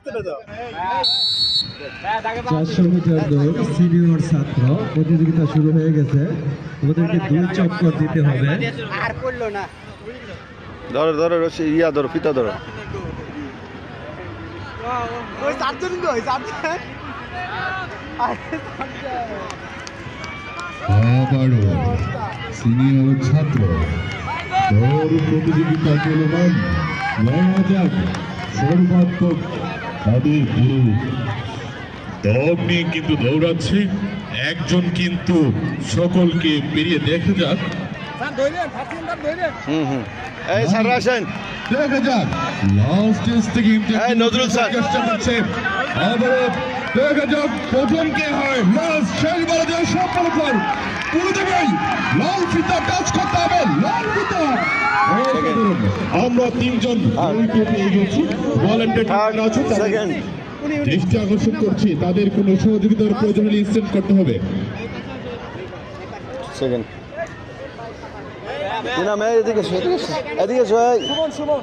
400 metre দৌড় senior ছাত্র প্রতিযোগিতা শুরু হয়ে গেছে। ওদেরকে 2 চক্কর দিতে হবে। আর করলো না। ধরো ধরো রশি ইয়া ধরো ফিতা ধরো। ওই চারজন গো, ওই চারজন। আবারও সিনিয়র ছাত্র দৌড় প্রতিযোগিতা চলমান। দেখা যাক সর্বাত্মক তাদের গুরু দম নিয়ে কিন্তু দৌড়াচ্ছে একজন, কিন্তু সকলকে পেরিয়ে দেখা যাক। এই স্যার আসেন। দেখা যাক লাস্ট স্টেজ থেকে এই নজরুল স্যার চেষ্টা করছে। আবারও দেখা যাক প্রথম কে হয়। লাস্ট শেষ বলা যায় সফল কর পুরো দেবেই লাল ফিতা টাচ করতে হবে। লাল ফিতা আমরা 3 জন পেয়ে গেছি। ভলান্টিয়ার আছে সেকেন্ড দৃষ্টি আকর্ষণ করছি, তাদের কোনো সহযোগিতার প্রয়োজন হলে ইনস্ট্যান্ট করতে হবে। সেকেন্ড না মে এদিকে এদিকে সুমন সুমন